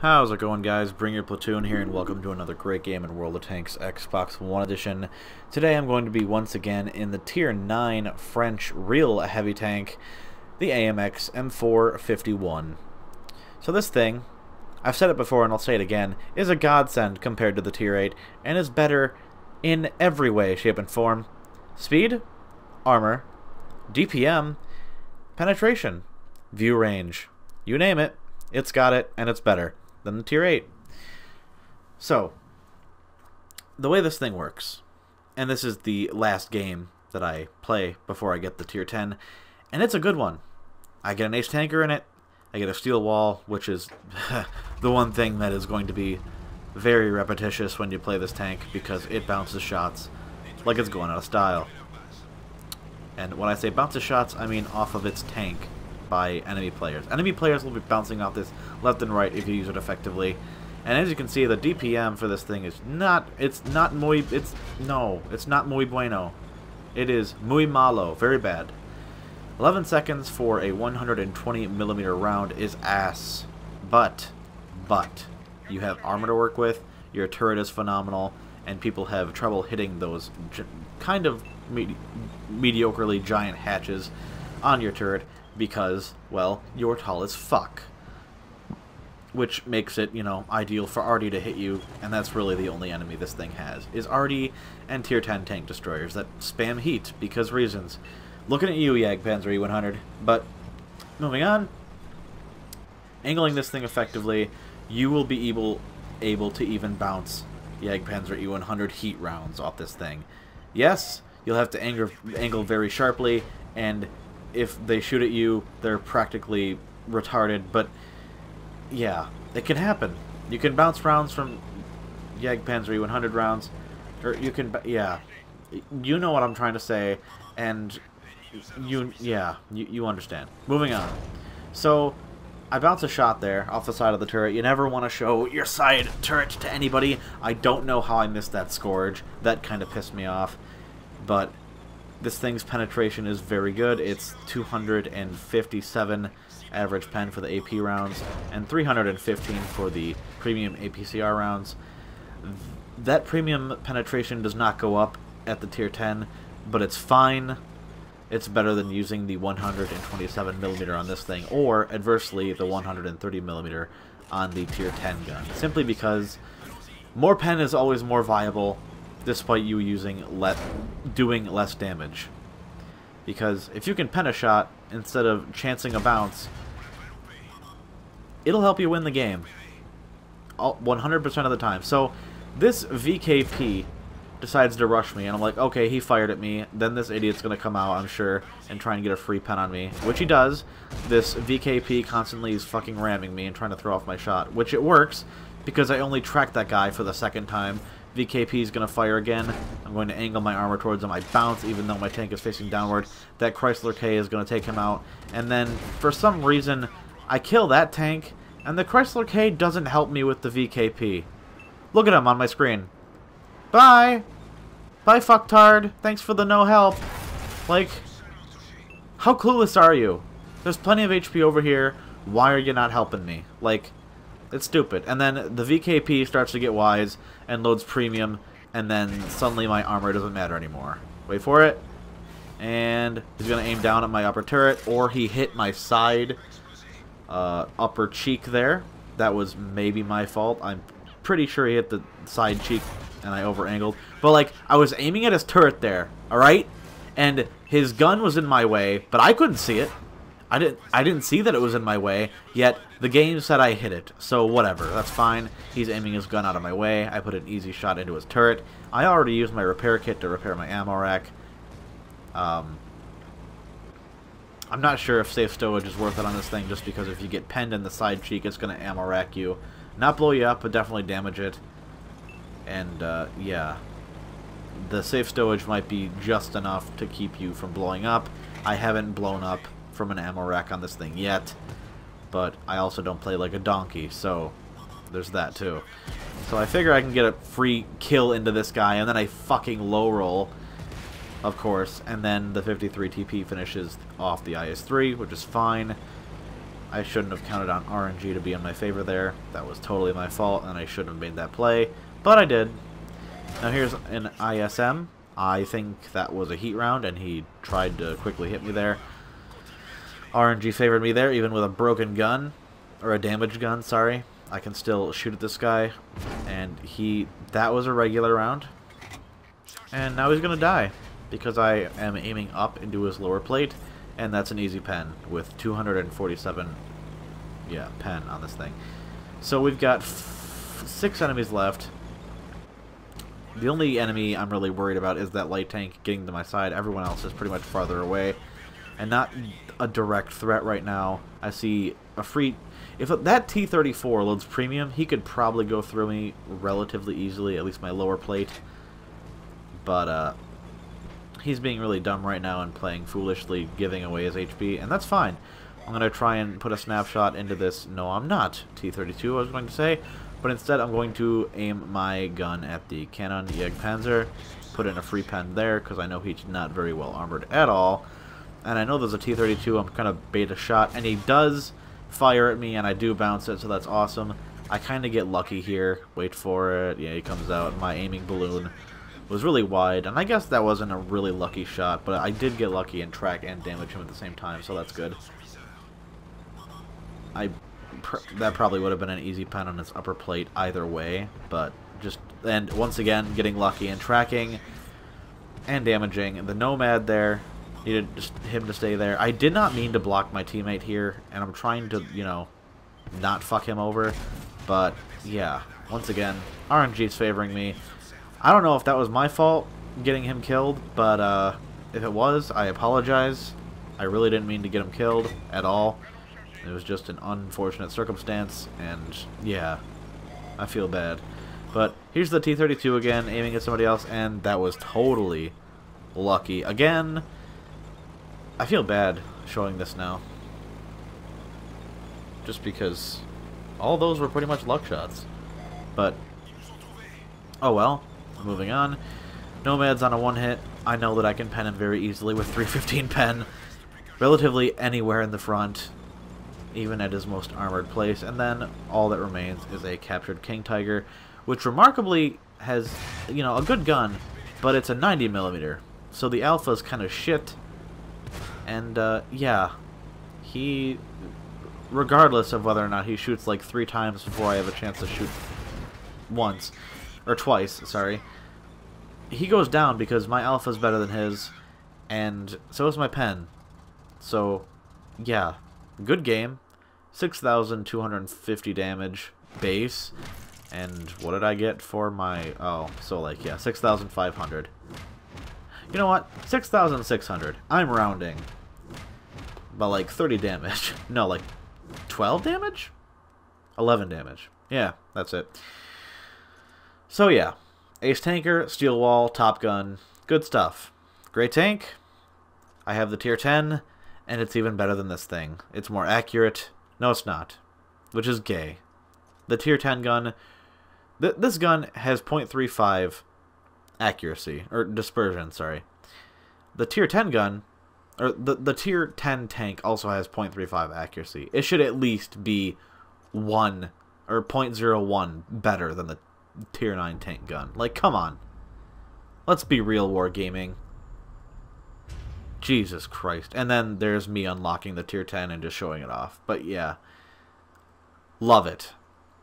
How's it going, guys? Bring your platoon here, and welcome to another great game in World of Tanks Xbox One Edition. Today I'm going to be once again in the Tier 9 French real heavy tank, the AMX M451. So this thing, I've said it before and I'll say it again, is a godsend compared to the Tier 8, and is better in every way, shape, and form. Speed, armor, DPM, penetration, view range. You name it, it's got it, and it's better than the Tier 8. So, the way this thing works, and this is the last game that I play before I get the Tier 10, and it's a good one. I get an ace tanker in it, I get a steel wall, which is the one thing that is going to be very repetitious when you play this tank, because it bounces shots like it's going out of style. And when I say bounces shots, I mean off of its tank by enemy players. Enemy players will be bouncing off this left and right if you use it effectively. And as you can see, the DPM for this thing is not muy bueno. It is muy malo, very bad. 11 seconds for a 120mm round is ass. But you have armor to work with, your turret is phenomenal, and people have trouble hitting those kind of mediocrely giant hatches on your turret because, well, you're tall as fuck. Which makes it, you know, ideal for Arty to hit you, and that's really the only enemy this thing has, is Arty and Tier 10 tank destroyers that spam heat because reasons. Looking at you, Jagdpanzer E100, but moving on. Angling this thing effectively, you will be able to even bounce Jagdpanzer E100 heat rounds off this thing. Yes, you'll have to angle very sharply, and if they shoot at you, they're practically retarded, but yeah, it can happen. You can bounce rounds from Jagdpanzer E100 rounds, or you can, yeah, you know what I'm trying to say, and you understand. Moving on. So, I bounce a shot there off the side of the turret. You never want to show your side turret to anybody. I don't know how I missed that Scourge. That kind of pissed me off, but this thing's penetration is very good. It's 257 average pen for the AP rounds and 315 for the premium APCR rounds. That premium penetration does not go up at the Tier 10, but it's fine. It's better than using the 127mm on this thing, or adversely the 130mm on the Tier 10 gun, simply because more pen is always more viable despite you doing less damage. Because if you can pen a shot instead of chancing a bounce, it'll help you win the game 100% of the time. So this VKP decides to rush me, and I'm like, okay, he fired at me, then this idiot's gonna come out, I'm sure, and try and get a free pen on me, which he does. This VKP constantly is fucking ramming me and trying to throw off my shot, which it works, because I only tracked that guy for the second time. VKP is going to fire again. I'm going to angle my armor towards him. I bounce even though my tank is facing downward. That Chrysler K is going to take him out. And then, for some reason, I kill that tank, and the Chrysler K doesn't help me with the VKP. Look at him on my screen. Bye! Bye, fucktard. Thanks for the no help. Like, how clueless are you? There's plenty of HP over here. Why are you not helping me? Like, it's stupid. And then the VKP starts to get wise and loads premium, and then suddenly my armor doesn't matter anymore. Wait for it. And he's going to aim down at my upper turret, or he hit my side upper cheek there. That was maybe my fault. I'm pretty sure he hit the side cheek and I over-angled. But, like, I was aiming at his turret there, alright? And his gun was in my way, but I couldn't see it. I didn't see that it was in my way, yet the game said I hit it, so whatever, that's fine. He's aiming his gun out of my way. I put an easy shot into his turret. I already used my repair kit to repair my ammo rack. I'm not sure if safe stowage is worth it on this thing, just because if you get penned in the side cheek, it's going to ammo rack you. Not blow you up, but definitely damage it. And, yeah. The safe stowage might be just enough to keep you from blowing up. I haven't blown up from an ammo rack on this thing yet, but I also don't play like a donkey, so there's that too. So I figure I can get a free kill into this guy, and then I fucking low roll, of course, and then the 53 TP finishes off the IS-3, which is fine. I shouldn't have counted on RNG to be in my favor there. That was totally my fault, and I shouldn't have made that play. But I did. Now here's an ISM. I think that was a heat round, and he tried to quickly hit me there. RNG favored me there, even with a broken gun. Or a damaged gun, sorry. I can still shoot at this guy. And that was a regular round. And now he's going to die. Because I am aiming up into his lower plate. And that's an easy pen with 247, pen on this thing. So we've got 6 enemies left. The only enemy I'm really worried about is that light tank getting to my side. Everyone else is pretty much farther away. And not a direct threat right now. I see a free... If that T-34 loads premium, he could probably go through me relatively easily, at least my lower plate. But, he's being really dumb right now and playing foolishly, giving away his HP, and that's fine. I'm going to try and put a snapshot into this. No, I'm not. T-32, I was going to say. But instead, I'm going to aim my gun at the Cannon Jagdpanzer. Put in a free pen there, because I know he's not very well armored at all. And I know there's a T-32. I'm going to bait a shot, and he does fire at me, and I do bounce it, so that's awesome. I kind of get lucky here. Wait for it. Yeah, he comes out. My aiming balloon was really wide, and I guess that wasn't a really lucky shot, but I did get lucky and track and damage him at the same time, so that's good. That probably would have been an easy pen on his upper plate either way, but and once again, getting lucky and tracking and damaging. The Nomad there, needed him to stay there. I did not mean to block my teammate here, and I'm trying to, not fuck him over, but yeah, once again, RNG's favoring me. I don't know if that was my fault, getting him killed, but if it was, I apologize. I really didn't mean to get him killed at all. It was just an unfortunate circumstance, and yeah, I feel bad. But here's the T-32 again, aiming at somebody else, and that was totally lucky. Again, I feel bad showing this now. Just because all those were pretty much luck shots. But, oh well. Moving on. Nomad's on a one-hit. I know that I can pen him very easily with 315 pen. Relatively anywhere in the front. Even at his most armored place. And then all that remains is a captured King Tiger. Which remarkably has, a good gun. But it's a 90mm. So the alpha's kind of shit. And, yeah. He... Regardless of whether or not he shoots like 3 times before I have a chance to shoot once. Or twice, sorry. He goes down because my alpha's better than his, and so is my pen. So, yeah. Good game. 6,250 damage base. And what did I get for my... Oh, so like, yeah, 6,500. You know what? 6,600. I'm rounding. But like 30 damage. No, like 12 damage? 11 damage. Yeah, that's it. So yeah, Ace Tanker, Steel Wall, Top Gun, good stuff. Great tank. I have the tier 10, and it's even better than this thing. It's more accurate. No, it's not, which is gay. The tier 10 gun, this gun has 0.35 accuracy, or dispersion, sorry. The tier 10 gun, or the tier 10 tank also has 0.35 accuracy. It should at least be 1, or 0.01 better than the tier 9 tank gun. Like, come on. Let's be real, Wargaming. Jesus Christ. And then there's me unlocking the tier 10 and just showing it off. But yeah. Love it.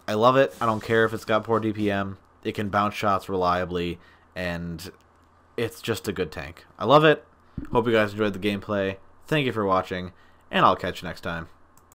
I love it. I don't care if it's got poor DPM. It can bounce shots reliably. And it's just a good tank. I love it. Hope you guys enjoyed the gameplay. Thank you for watching. And I'll catch you next time.